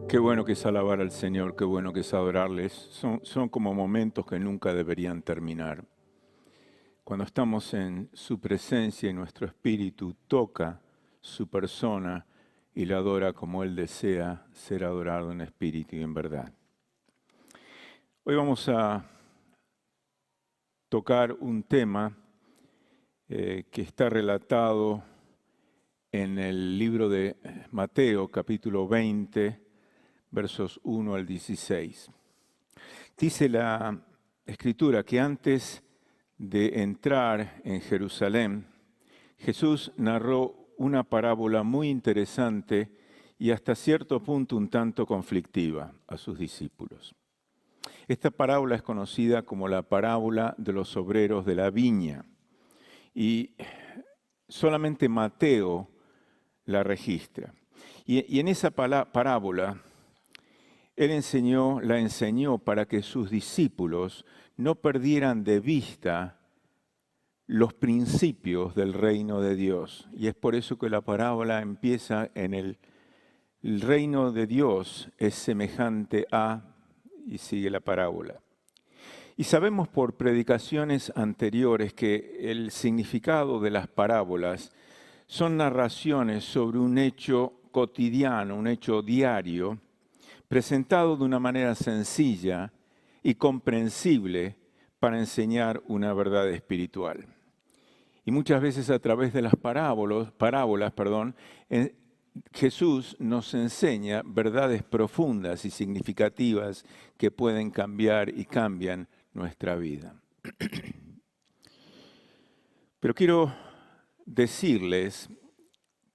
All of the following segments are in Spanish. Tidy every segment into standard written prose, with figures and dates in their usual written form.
Qué bueno que es alabar al Señor, qué bueno que es adorarles. Son como momentos que nunca deberían terminar. Cuando estamos en su presencia y nuestro espíritu toca su persona y la adora como Él desea ser adorado en espíritu y en verdad. Hoy vamos a tocar un tema que está relatado en el libro de Mateo, capítulo 20, versos 1 al 16. Dice la Escritura que antes de entrar en Jerusalén, Jesús narró una parábola muy interesante y hasta cierto punto un tanto conflictiva a sus discípulos. Esta parábola es conocida como la parábola de los obreros de la viña y solamente Mateo la registra. Y en esa parábola Él la enseñó para que sus discípulos no perdieran de vista los principios del reino de Dios. Y es por eso que la parábola empieza en el reino de Dios es semejante a, y sigue la parábola. Y sabemos por predicaciones anteriores que el significado de las parábolas son narraciones sobre un hecho cotidiano, un hecho diario, presentado de una manera sencilla y comprensible para enseñar una verdad espiritual. Y muchas veces a través de las parábolas, Jesús nos enseña verdades profundas y significativas que pueden cambiar y cambian nuestra vida. Pero quiero decirles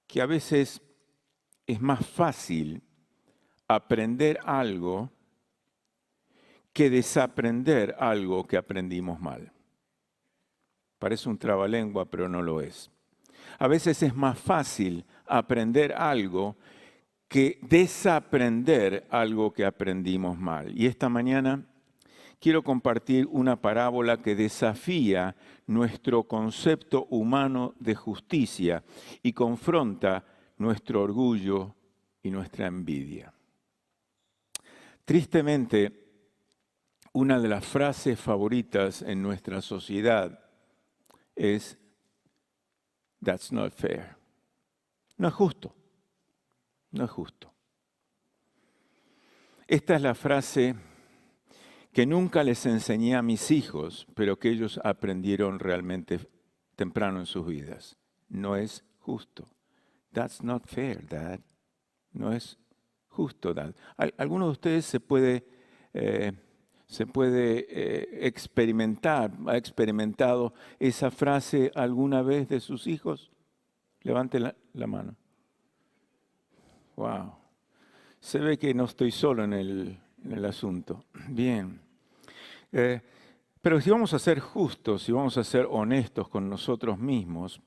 que a veces es más fácil aprender algo que desaprender algo que aprendimos mal. Parece un trabalengua, pero no lo es. A veces es más fácil aprender algo que desaprender algo que aprendimos mal. Y esta mañana quiero compartir una parábola que desafía nuestro concepto humano de justicia y confronta nuestro orgullo y nuestra envidia. Tristemente, una de las frases favoritas en nuestra sociedad es "That's not fair". No es justo, no es justo. Esta es la frase que nunca les enseñé a mis hijos, pero que ellos aprendieron realmente temprano en sus vidas. No es justo. That's not fair, Dad. No es justo, Dad. ¿Alguno de ustedes se puede experimentar, ha experimentado esa frase alguna vez de sus hijos? Levante la mano. Wow. Se ve que no estoy solo en el asunto. Bien. Pero si vamos a ser justos, si vamos a ser honestos con nosotros mismos,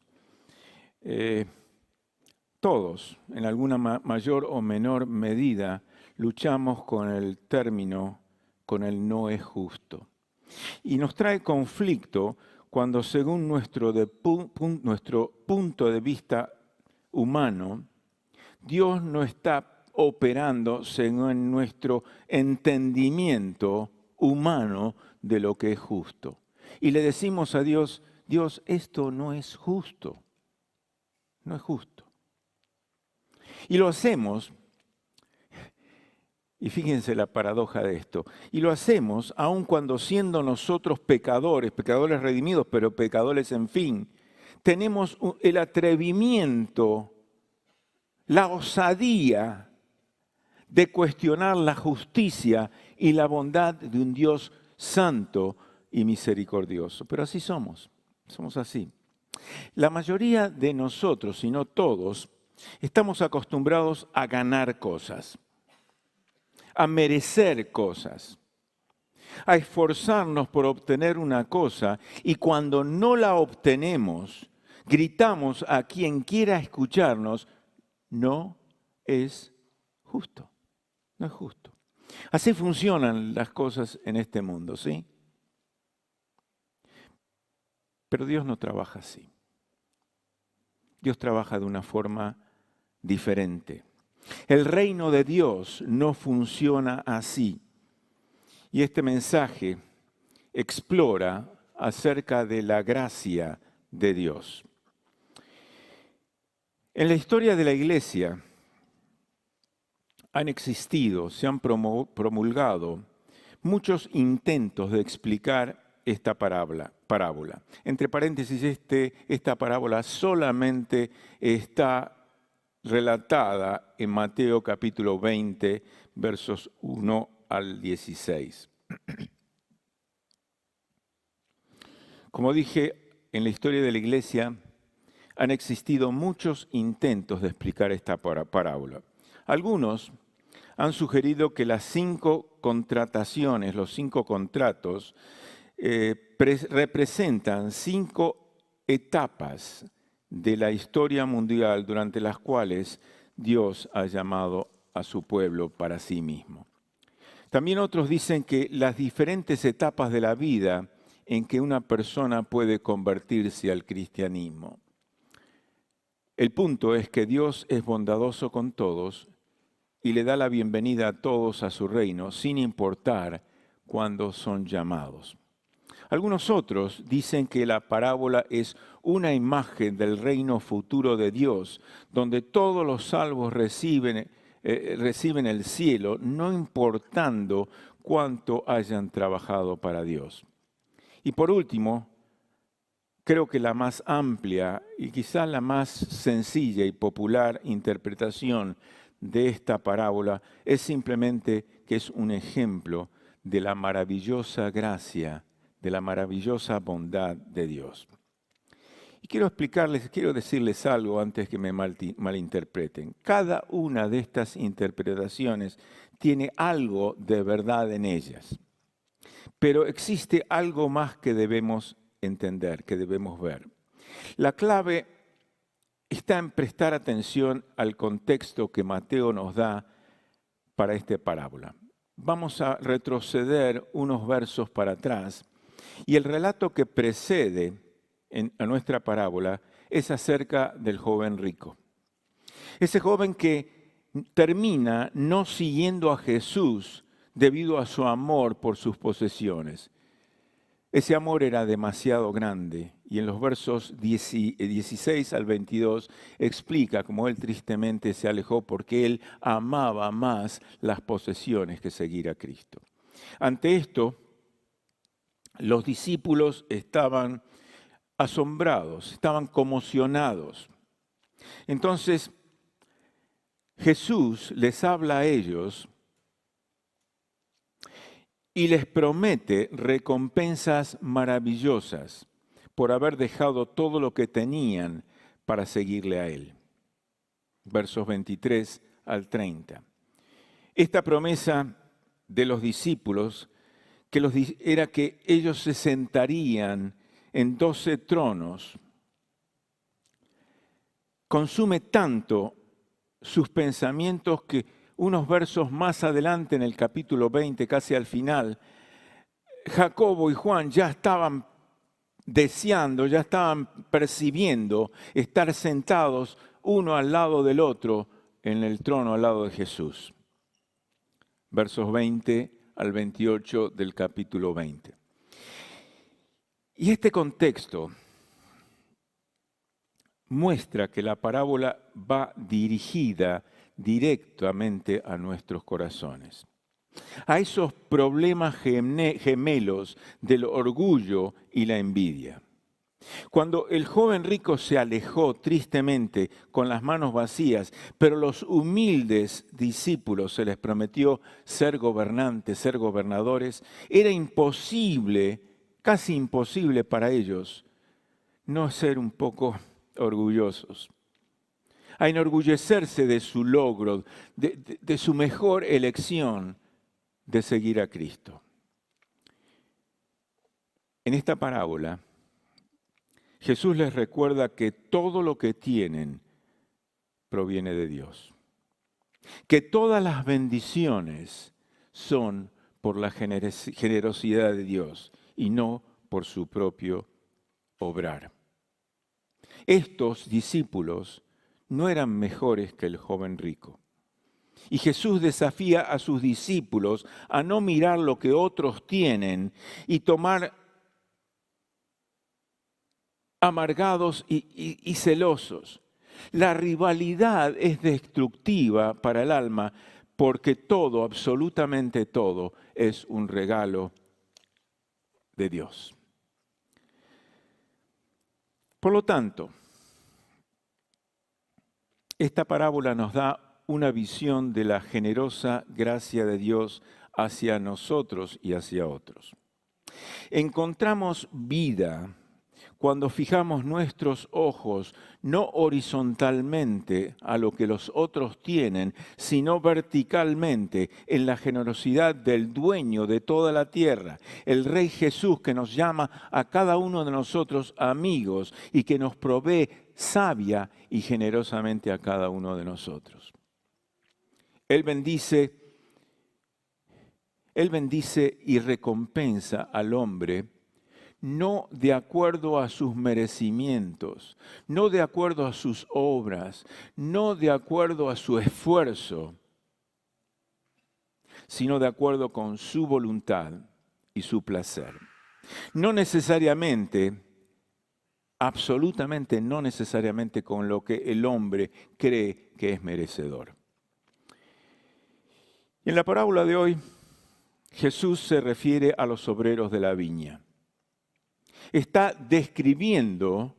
todos, en alguna mayor o menor medida, luchamos con el término, con el no es justo. Y nos trae conflicto cuando, según nuestro punto de vista humano, Dios no está operando según nuestro entendimiento humano de lo que es justo. Y le decimos a Dios, Dios, esto no es justo, no es justo. Y lo hacemos, y fíjense la paradoja de esto, y lo hacemos aun cuando siendo nosotros pecadores, pecadores redimidos, pero pecadores en fin, tenemos el atrevimiento, la osadía de cuestionar la justicia y la bondad de un Dios santo y misericordioso. Pero así somos así. La mayoría de nosotros, si no todos, estamos acostumbrados a ganar cosas, a merecer cosas, a esforzarnos por obtener una cosa y cuando no la obtenemos, gritamos a quien quiera escucharnos, no es justo, no es justo. Así funcionan las cosas en este mundo, ¿sí? Pero Dios no trabaja así. Dios trabaja de una forma diferente. El reino de Dios no funciona así. Y este mensaje explora acerca de la gracia de Dios. En la historia de la Iglesia han existido, se han promulgado muchos intentos de explicar esta parábola. Entre paréntesis, esta parábola solamente está relatada en Mateo capítulo 20, versos 1 al 16. Como dije, en la historia de la Iglesia han existido muchos intentos de explicar esta parábola. Algunos han sugerido que las 5 contrataciones, los 5 contratos, representan 5 etapas de la historia mundial durante las cuales Dios ha llamado a su pueblo para sí mismo. También otros dicen que las diferentes etapas de la vida en que una persona puede convertirse al cristianismo. El punto es que Dios es bondadoso con todos y le da la bienvenida a todos a su reino, sin importar cuándo son llamados. Algunos otros dicen que la parábola es una imagen del reino futuro de Dios, donde todos los salvos reciben el cielo, no importando cuánto hayan trabajado para Dios. Y por último, creo que la más amplia y quizás la más sencilla y popular interpretación de esta parábola es simplemente que es un ejemplo de la maravillosa gracia, de la maravillosa bondad de Dios. Y quiero decirles algo antes que me malinterpreten. Cada una de estas interpretaciones tiene algo de verdad en ellas, pero existe algo más que debemos entender, que debemos ver. La clave está en prestar atención al contexto que Mateo nos da para esta parábola. Vamos a retroceder unos versos para atrás y el relato que precede a nuestra parábola es acerca del joven rico. Ese joven que termina no siguiendo a Jesús debido a su amor por sus posesiones. Ese amor era demasiado grande y en los versos 16 al 22 explica cómo él tristemente se alejó porque él amaba más las posesiones que seguir a Cristo. Ante esto, los discípulos estaban asombrados, estaban conmocionados. Entonces, Jesús les habla a ellos y les promete recompensas maravillosas por haber dejado todo lo que tenían para seguirle a Él. Versos 23 al 30. Esta promesa de los discípulos era que ellos se sentarían en 12 tronos. Consume tanto sus pensamientos que unos versos más adelante en el capítulo 20, casi al final, Jacobo y Juan ya estaban deseando, ya estaban percibiendo estar sentados uno al lado del otro en el trono al lado de Jesús. Versos 20 al 28 del capítulo 20. Y este contexto muestra que la parábola va dirigida directamente a nuestros corazones, a esos problemas gemelos del orgullo y la envidia. Cuando el joven rico se alejó tristemente con las manos vacías, pero los humildes discípulos se les prometió ser gobernantes, ser gobernadores, era imposible, casi imposible para ellos no ser un poco orgullosos, a enorgullecerse de su logro, de su mejor elección de seguir a Cristo. En esta parábola, Jesús les recuerda que todo lo que tienen proviene de Dios, que todas las bendiciones son por la generosidad de Dios y no por su propio obrar. Estos discípulos no eran mejores que el joven rico. Y Jesús desafía a sus discípulos a no mirar lo que otros tienen y tomar amargados y celosos. La rivalidad es destructiva para el alma porque todo, absolutamente todo, es un regalo de Dios. Por lo tanto, esta parábola nos da una visión de la generosa gracia de Dios hacia nosotros y hacia otros. Encontramos vida cuando fijamos nuestros ojos no horizontalmente a lo que los otros tienen, sino verticalmente en la generosidad del dueño de toda la tierra, el Rey Jesús, que nos llama a cada uno de nosotros amigos y que nos provee sabia y generosamente a cada uno de nosotros. Él bendice y recompensa al hombre no de acuerdo a sus merecimientos, no de acuerdo a sus obras, no de acuerdo a su esfuerzo, sino de acuerdo con su voluntad y su placer. No necesariamente, absolutamente no necesariamente con lo que el hombre cree que es merecedor. En la parábola de hoy, Jesús se refiere a los obreros de la viña. Está describiendo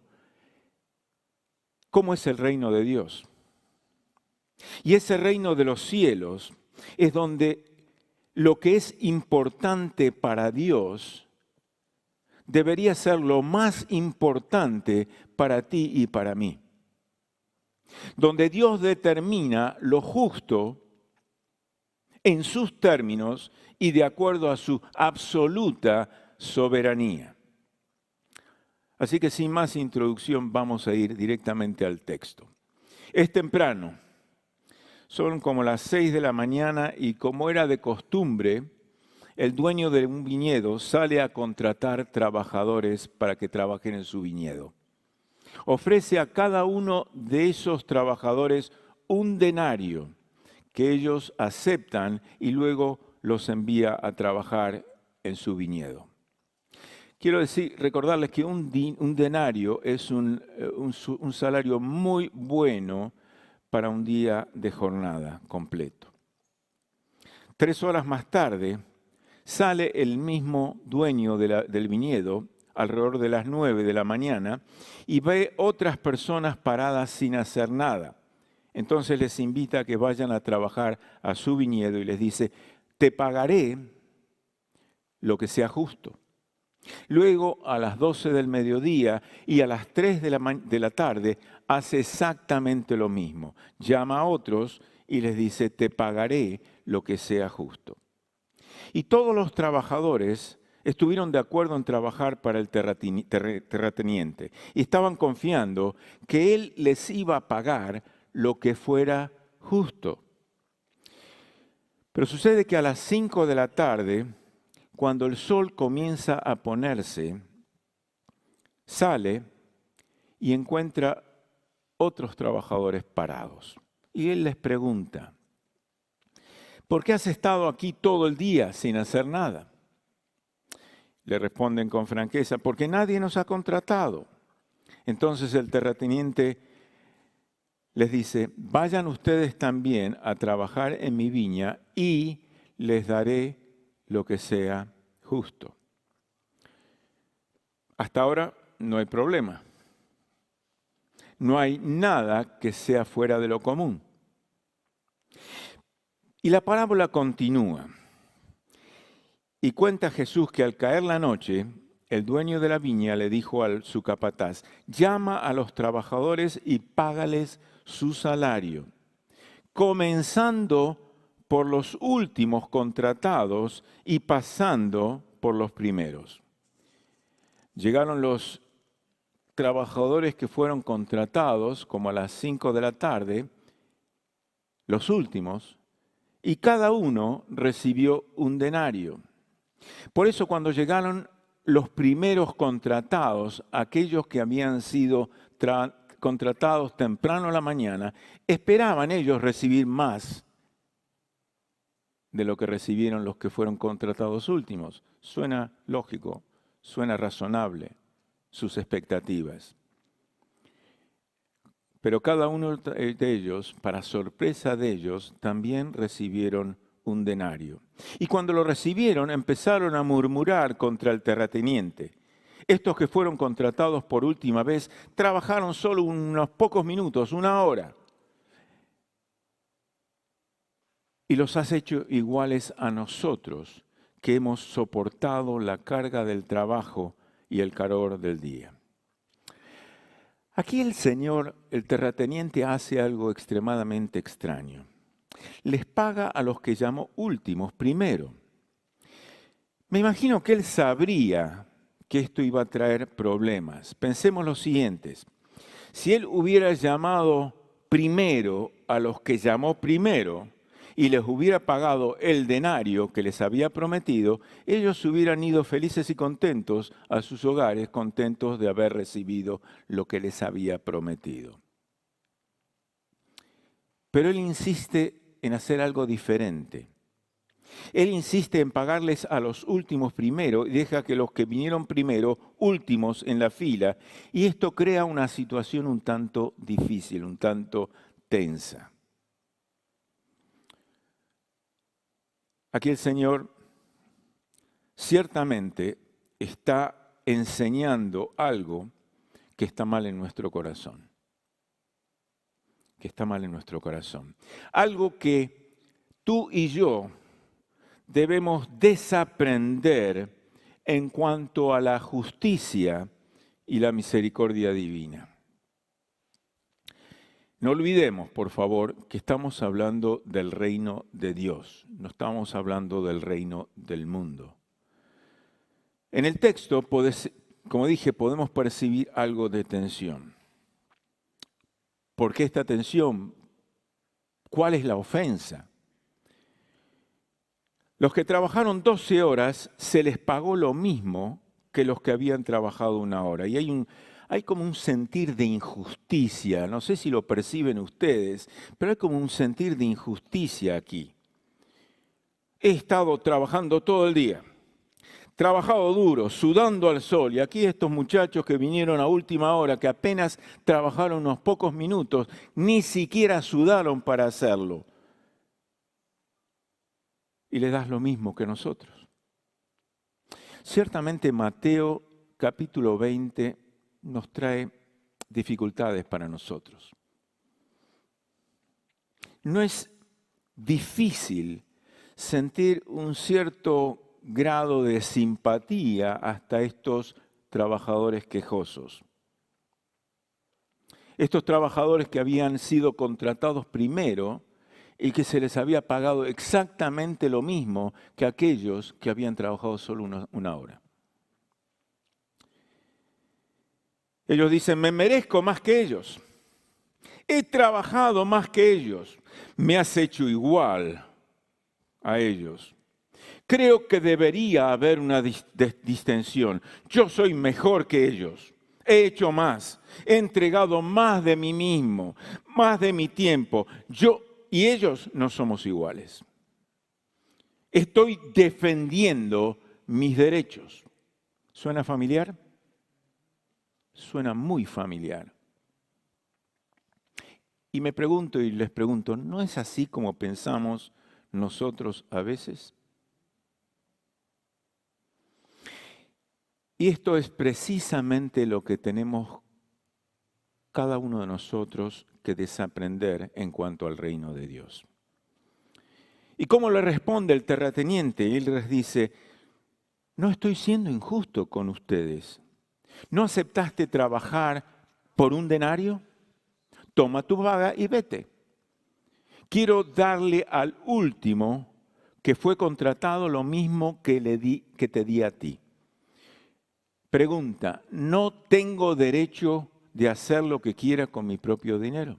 cómo es el reino de Dios. Y ese reino de los cielos es donde lo que es importante para Dios debería ser lo más importante para ti y para mí. Donde Dios determina lo justo en sus términos y de acuerdo a su absoluta soberanía. Así que sin más introducción vamos a ir directamente al texto. Es temprano, son como las 6 de la mañana y como era de costumbre, el dueño de un viñedo sale a contratar trabajadores para que trabajen en su viñedo. Ofrece a cada uno de esos trabajadores un denario que ellos aceptan y luego los envía a trabajar en su viñedo. Quiero recordarles que un denario es un salario muy bueno para un día de jornada completo. 3 horas más tarde, sale el mismo dueño del viñedo, alrededor de las 9 de la mañana, y ve otras personas paradas sin hacer nada. Entonces les invita a que vayan a trabajar a su viñedo y les dice, te pagaré lo que sea justo. Luego, a las 12 del mediodía y a las 3 de la tarde, hace exactamente lo mismo. Llama a otros y les dice, te pagaré lo que sea justo. Y todos los trabajadores estuvieron de acuerdo en trabajar para el terrateniente y estaban confiando que él les iba a pagar lo que fuera justo. Pero sucede que a las 5 de la tarde, cuando el sol comienza a ponerse, sale y encuentra otros trabajadores parados. Y él les pregunta, ¿por qué has estado aquí todo el día sin hacer nada? Le responden con franqueza, porque nadie nos ha contratado. Entonces el terrateniente les dice, vayan ustedes también a trabajar en mi viña y les daré lo que sea justo. Hasta ahora no hay problema. No hay nada que sea fuera de lo común. Y la parábola continúa. Y cuenta Jesús que al caer la noche, el dueño de la viña le dijo a su capataz, llama a los trabajadores y págales su salario, comenzando por los últimos contratados y pasando por los primeros. Llegaron los trabajadores que fueron contratados como a las 5 de la tarde, los últimos, y cada uno recibió un denario. Por eso cuando llegaron los primeros contratados, aquellos que habían sido contratados temprano a la mañana, esperaban ellos recibir más de lo que recibieron los que fueron contratados últimos. Suena lógico, suena razonable sus expectativas. Pero cada uno de ellos, para sorpresa de ellos, también recibieron un denario. Y cuando lo recibieron, empezaron a murmurar contra el terrateniente. Estos que fueron contratados por última vez trabajaron solo unos pocos minutos, una hora. Y los has hecho iguales a nosotros, que hemos soportado la carga del trabajo y el calor del día. Aquí el Señor, el terrateniente, hace algo extremadamente extraño. Les paga a los que llamó últimos primero. Me imagino que Él sabría que esto iba a traer problemas. Pensemos los siguientes. Si Él hubiera llamado primero a los que llamó primero y les hubiera pagado el denario que les había prometido, ellos hubieran ido felices y contentos a sus hogares, contentos de haber recibido lo que les había prometido. Pero Él insiste en hacer algo diferente. Él insiste en pagarles a los últimos primero y deja que los que vinieron primero, últimos en la fila, y esto crea una situación un tanto difícil, un tanto tensa. Aquí el Señor ciertamente está enseñando algo que está mal en nuestro corazón. Que está mal en nuestro corazón. Algo que tú y yo debemos desaprender en cuanto a la justicia y la misericordia divina. No olvidemos, por favor, que estamos hablando del reino de Dios, no estamos hablando del reino del mundo. En el texto, como dije, podemos percibir algo de tensión. ¿Por qué esta tensión? ¿Cuál es la ofensa? Los que trabajaron 12 horas se les pagó lo mismo que los que habían trabajado una hora. Y hay como un sentir de injusticia, no sé si lo perciben ustedes, pero hay como un sentir de injusticia aquí. He estado trabajando todo el día, trabajado duro, sudando al sol, y aquí estos muchachos que vinieron a última hora, que apenas trabajaron unos pocos minutos, ni siquiera sudaron para hacerlo. Y les das lo mismo que nosotros. Ciertamente Mateo capítulo 20 nos trae dificultades para nosotros. No es difícil sentir un cierto grado de simpatía hasta estos trabajadores quejosos. Estos trabajadores que habían sido contratados primero y que se les había pagado exactamente lo mismo que aquellos que habían trabajado solo una hora. Ellos dicen, me merezco más que ellos. He trabajado más que ellos. Me has hecho igual a ellos. Creo que debería haber una distensión. Yo soy mejor que ellos. He hecho más. He entregado más de mí mismo, más de mi tiempo. Yo y ellos no somos iguales. Estoy defendiendo mis derechos. ¿Suena familiar? Suena muy familiar. Y me pregunto y les pregunto, ¿no es así como pensamos nosotros a veces? Y esto es precisamente lo que tenemos cada uno de nosotros que desaprender en cuanto al reino de Dios. ¿Y cómo le responde el terrateniente? Él les dice, no estoy siendo injusto con ustedes. ¿No aceptaste trabajar por un denario? Toma tu paga y vete. Quiero darle al último que fue contratado lo mismo que te di a ti. Pregunta, ¿no tengo derecho de hacer lo que quiera con mi propio dinero?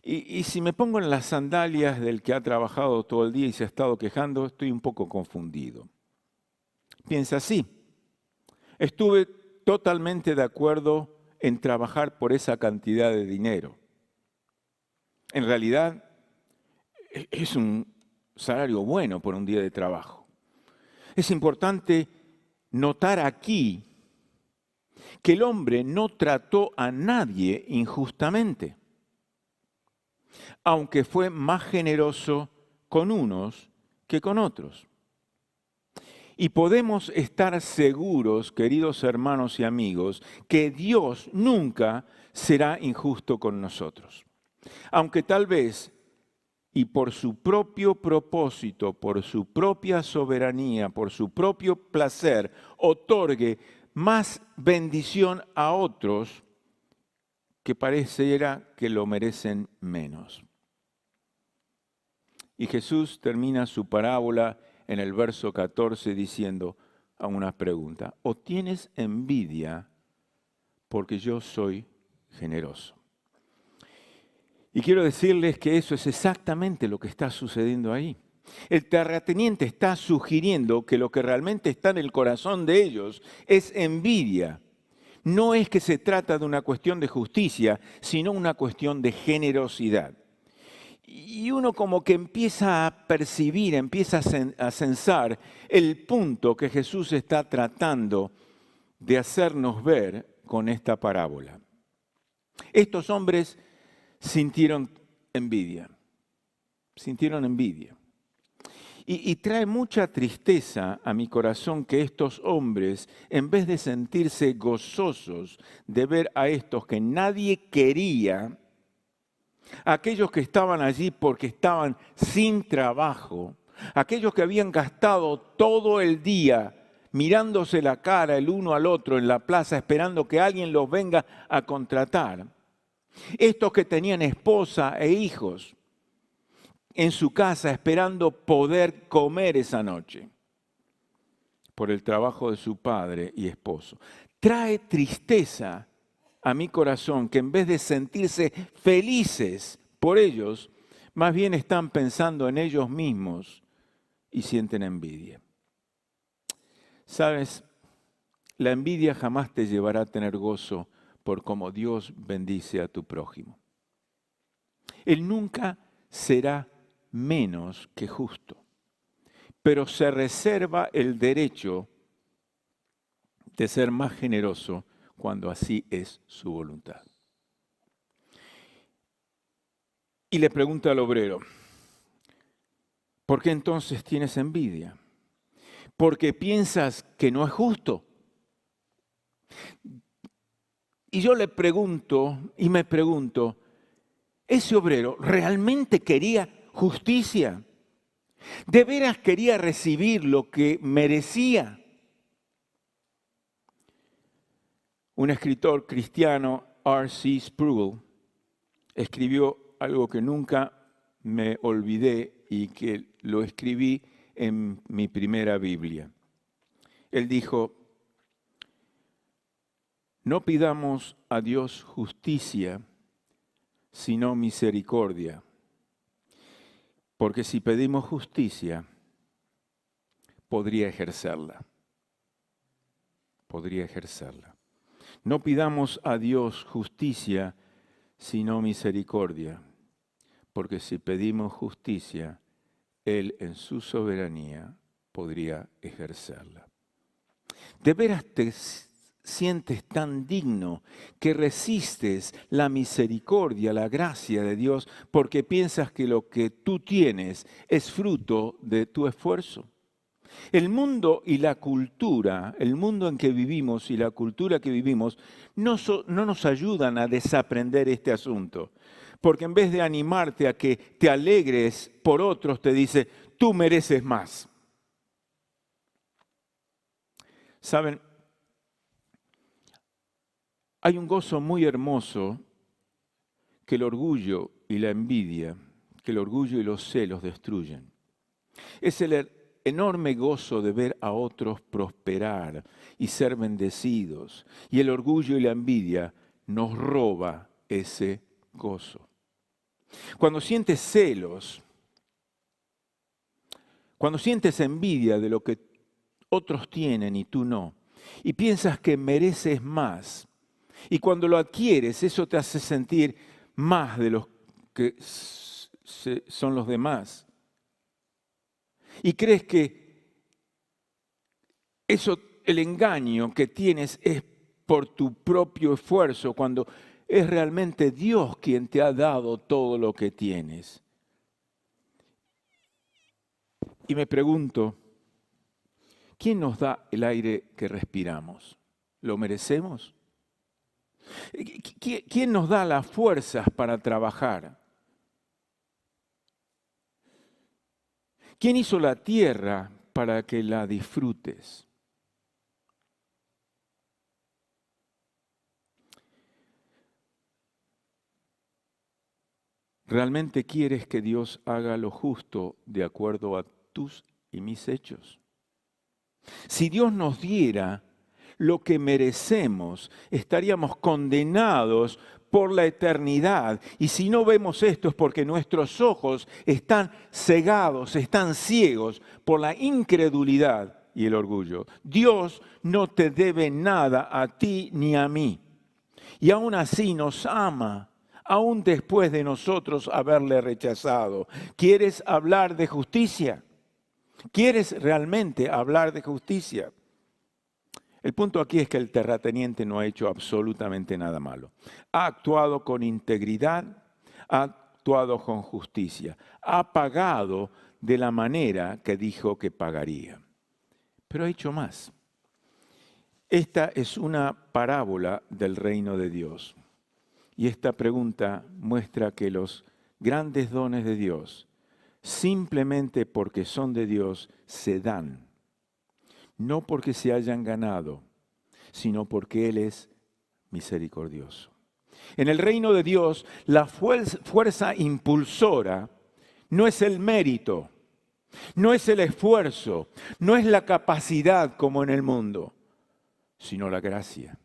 Y si me pongo en las sandalias del que ha trabajado todo el día y se ha estado quejando, estoy un poco confundido. Piensa así, estuve totalmente de acuerdo en trabajar por esa cantidad de dinero. En realidad es un salario bueno por un día de trabajo. Es importante notar aquí que el hombre no trató a nadie injustamente, aunque fue más generoso con unos que con otros. Y podemos estar seguros, queridos hermanos y amigos, que Dios nunca será injusto con nosotros. Aunque tal vez, y por su propio propósito, por su propia soberanía, por su propio placer, otorgue más bendición a otros que pareciera que lo merecen menos. Y Jesús termina su parábola en el verso 14 diciendo a una pregunta: ¿o tienes envidia porque yo soy generoso? Y quiero decirles que eso es exactamente lo que está sucediendo ahí. El terrateniente está sugiriendo que lo que realmente está en el corazón de ellos es envidia. No es que se trata de una cuestión de justicia, sino una cuestión de generosidad. Y uno como que empieza a percibir, empieza a sensar el punto que Jesús está tratando de hacernos ver con esta parábola. Estos hombres sintieron envidia. Y trae mucha tristeza a mi corazón que estos hombres, en vez de sentirse gozosos de ver a estos que nadie quería, aquellos que estaban allí porque estaban sin trabajo, aquellos que habían gastado todo el día mirándose la cara el uno al otro en la plaza esperando que alguien los venga a contratar, estos que tenían esposa e hijos en su casa esperando poder comer esa noche por el trabajo de su padre y esposo. Trae tristeza a mi corazón que en vez de sentirse felices por ellos, más bien están pensando en ellos mismos y sienten envidia. ¿Sabes? La envidia jamás te llevará a tener gozo por cómo Dios bendice a tu prójimo. Él nunca será menos que justo, pero se reserva el derecho de ser más generoso cuando así es su voluntad. Y le pregunta al obrero: ¿por qué entonces tienes envidia? ¿Porque piensas que no es justo? Y yo le pregunto y me pregunto, ¿ese obrero realmente quería justicia? ¿De veras quería recibir lo que merecía? Un escritor cristiano, R.C. Sproul, escribió algo que nunca me olvidé y que lo escribí en mi primera Biblia. Él dijo: no pidamos a Dios justicia, sino misericordia. Porque si pedimos justicia, podría ejercerla. No pidamos a Dios justicia, sino misericordia. Porque si pedimos justicia, Él en su soberanía podría ejercerla. ¿De veras te sientes tan digno que resistes la misericordia, la gracia de Dios, porque piensas que lo que tú tienes es fruto de tu esfuerzo? El mundo y la cultura, el mundo en que vivimos y la cultura que vivimos, no nos ayudan a desaprender este asunto. Porque en vez de animarte a que te alegres por otros, te dice: tú mereces más. ¿Saben? Hay un gozo muy hermoso que el orgullo y la envidia, que el orgullo y los celos destruyen. Es el enorme gozo de ver a otros prosperar y ser bendecidos. Y el orgullo y la envidia nos roba ese gozo. Cuando sientes celos, cuando sientes envidia de lo que otros tienen y tú no, y piensas que mereces más, y cuando lo adquieres, eso te hace sentir más de los que son los demás. y crees que eso, el engaño que tienes es por tu propio esfuerzo, cuando es realmente Dios quien te ha dado todo lo que tienes. Y me pregunto, ¿quién nos da el aire que respiramos? ¿Lo merecemos? ¿Quién nos da las fuerzas para trabajar? ¿Quién hizo la tierra para que la disfrutes? ¿Realmente quieres que Dios haga lo justo de acuerdo a tus y mis hechos? Si Dios nos diera lo que merecemos, estaríamos condenados por la eternidad. Y si no vemos esto es porque nuestros ojos están cegados, están ciegos por la incredulidad y el orgullo. Dios no te debe nada a ti ni a mí. Y aún así nos ama, aún después de nosotros haberle rechazado. ¿Quieres hablar de justicia? ¿Quieres realmente hablar de justicia? El punto aquí es que el terrateniente no ha hecho absolutamente nada malo. Ha actuado con integridad, ha actuado con justicia, ha pagado de la manera que dijo que pagaría. Pero ha hecho más. Esta es una parábola del reino de Dios. Y esta pregunta muestra que los grandes dones de Dios, simplemente porque son de Dios, se dan. No porque se hayan ganado, sino porque Él es misericordioso. En el reino de Dios, la fuerza impulsora no es el mérito, no es el esfuerzo, no es la capacidad como en el mundo, sino la gracia.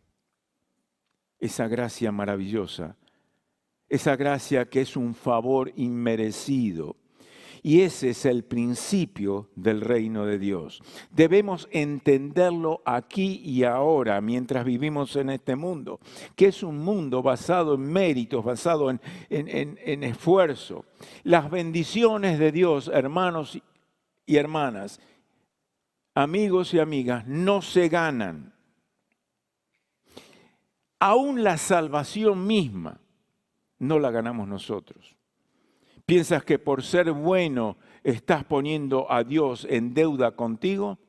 Esa gracia maravillosa, esa gracia que es un favor inmerecido. Y ese es el principio del reino de Dios. Debemos entenderlo aquí y ahora, mientras vivimos en este mundo, que es un mundo basado en méritos, basado en esfuerzo. Las bendiciones de Dios, hermanos y hermanas, amigos y amigas, no se ganan. Aún la salvación misma no la ganamos nosotros. ¿Piensas que por ser bueno estás poniendo a Dios en deuda contigo?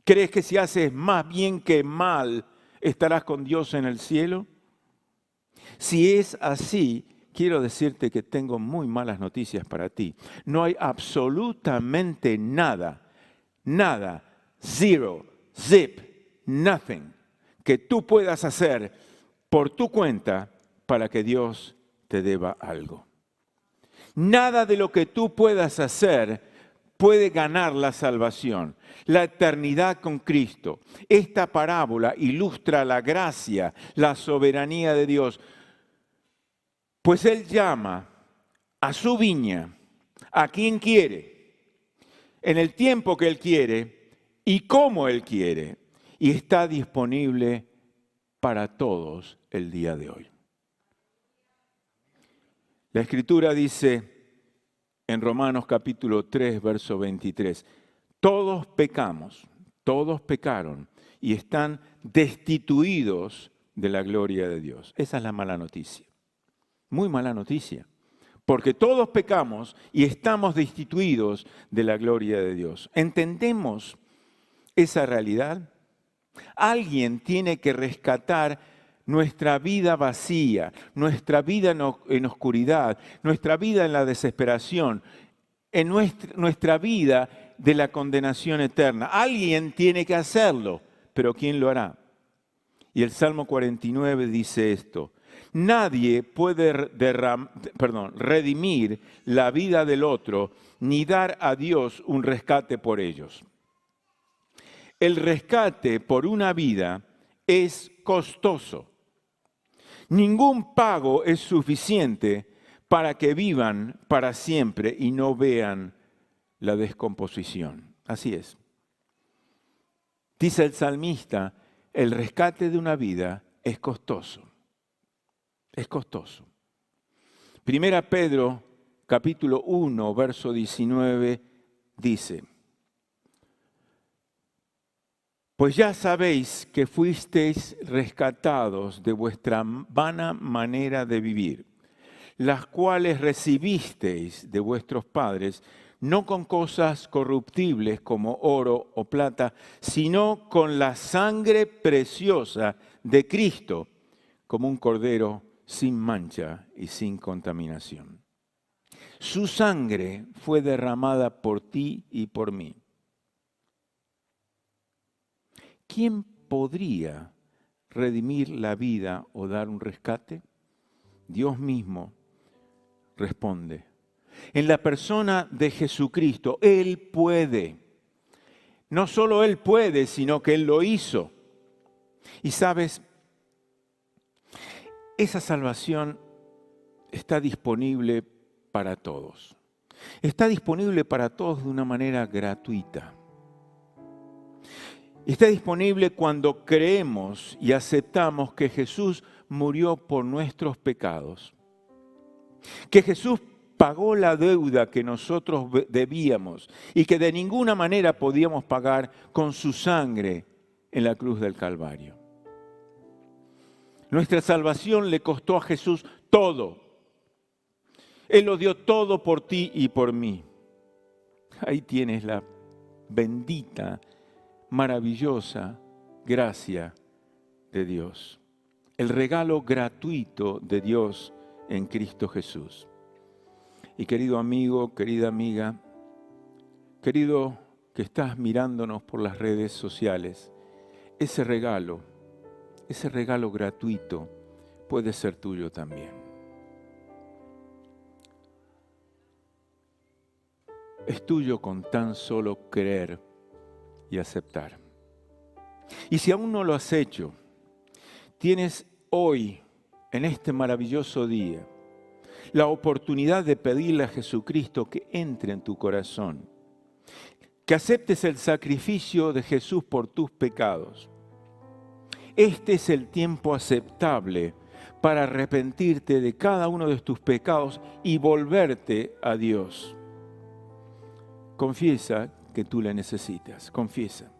¿Crees que si haces más bien que mal estarás con Dios en el cielo? Si es así, quiero decirte que tengo muy malas noticias para ti. No hay absolutamente nada, zero, zip, nothing, que tú puedas hacer por tu cuenta para que Dios te deba algo. Nada de lo que tú puedas hacer puede ganar la salvación, la eternidad con Cristo. Esta parábola ilustra la gracia, la soberanía de Dios, pues Él llama a su viña, a quien quiere, en el tiempo que Él quiere y como Él quiere, y está disponible para todos el día de hoy. La Escritura dice en Romanos capítulo 3, verso 23, todos pecamos, todos pecaron y están destituidos de la gloria de Dios. Esa es la mala noticia, muy mala noticia, porque todos pecamos y estamos destituidos de la gloria de Dios. ¿Entendemos esa realidad? Alguien tiene que rescatar nuestra vida vacía, nuestra vida en oscuridad, nuestra vida en la desesperación, en nuestra vida de la condenación eterna. Alguien tiene que hacerlo, pero ¿quién lo hará? Y el Salmo 49 dice esto: nadie puede redimir la vida del otro, ni dar a Dios un rescate por ellos. El rescate por una vida es costoso. Ningún pago es suficiente para que vivan para siempre y no vean la descomposición. Así es. Dice el salmista, el rescate de una vida es costoso. Es costoso. Primera Pedro, capítulo 1, verso 19, dice: pues ya sabéis que fuisteis rescatados de vuestra vana manera de vivir, las cuales recibisteis de vuestros padres, no con cosas corruptibles como oro o plata, sino con la sangre preciosa de Cristo, como un cordero sin mancha y sin contaminación. Su sangre fue derramada por ti y por mí. ¿Quién podría redimir la vida o dar un rescate? Dios mismo responde. En la persona de Jesucristo, Él puede. No solo Él puede, sino que Él lo hizo. Y sabes, esa salvación está disponible para todos. Está disponible para todos de una manera gratuita. Está disponible cuando creemos y aceptamos que Jesús murió por nuestros pecados. Que Jesús pagó la deuda que nosotros debíamos y que de ninguna manera podíamos pagar con su sangre en la cruz del Calvario. Nuestra salvación le costó a Jesús todo. Él lo dio todo por ti y por mí. Ahí tienes la bendita, maravillosa gracia de Dios. El regalo gratuito de Dios en Cristo Jesús. Y querido amigo, querida amiga, querido que estás mirándonos por las redes sociales, ese regalo gratuito puede ser tuyo también. Es tuyo con tan solo creer y aceptar. Y si aún no lo has hecho, tienes hoy, en este maravilloso día, la oportunidad de pedirle a Jesucristo que entre en tu corazón, que aceptes el sacrificio de Jesús por tus pecados. Este es el tiempo aceptable para arrepentirte de cada uno de tus pecados y volverte a Dios. Confiesa que tú le necesitas, confiesa.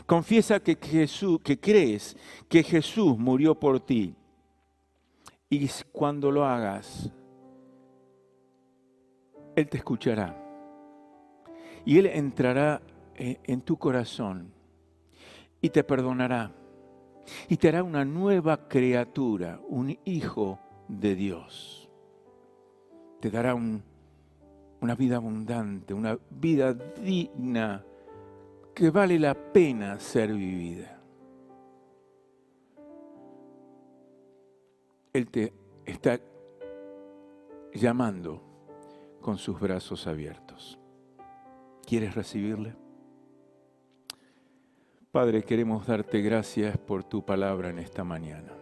Confiesa que crees que Jesús murió por ti. Y cuando lo hagas, Él te escuchará. Y Él entrará en tu corazón y te perdonará. Y te hará una nueva criatura, un hijo de Dios. Te dará una vida abundante, una vida digna, que vale la pena ser vivida. Él te está llamando con sus brazos abiertos. ¿Quieres recibirle? Padre, queremos darte gracias por tu palabra en esta mañana.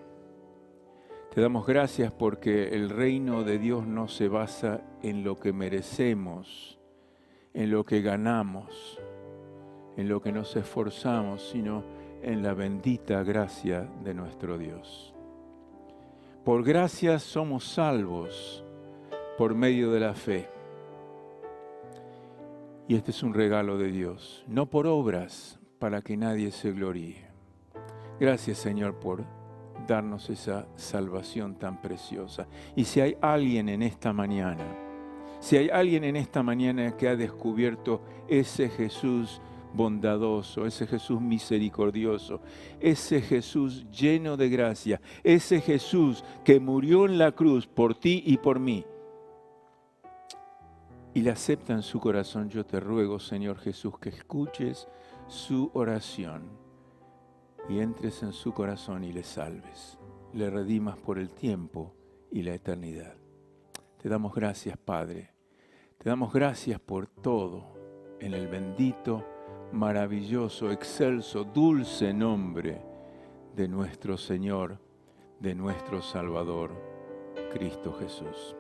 Te damos gracias porque el reino de Dios no se basa en lo que merecemos, en lo que ganamos, en lo que nos esforzamos, sino en la bendita gracia de nuestro Dios. Por gracia somos salvos por medio de la fe. Y este es un regalo de Dios, no por obras para que nadie se gloríe. Gracias, Señor, por darnos esa salvación tan preciosa. Y si hay alguien en esta mañana, que ha descubierto ese Jesús bondadoso, ese Jesús misericordioso, ese Jesús lleno de gracia, ese Jesús que murió en la cruz por ti y por mí, y le acepta en su corazón, yo te ruego, Señor Jesús, que escuches su oración y entres en su corazón y le salves, le redimas por el tiempo y la eternidad. Te damos gracias, Padre. Te damos gracias por todo en el bendito, maravilloso, excelso, dulce nombre de nuestro Señor, de nuestro Salvador, Cristo Jesús.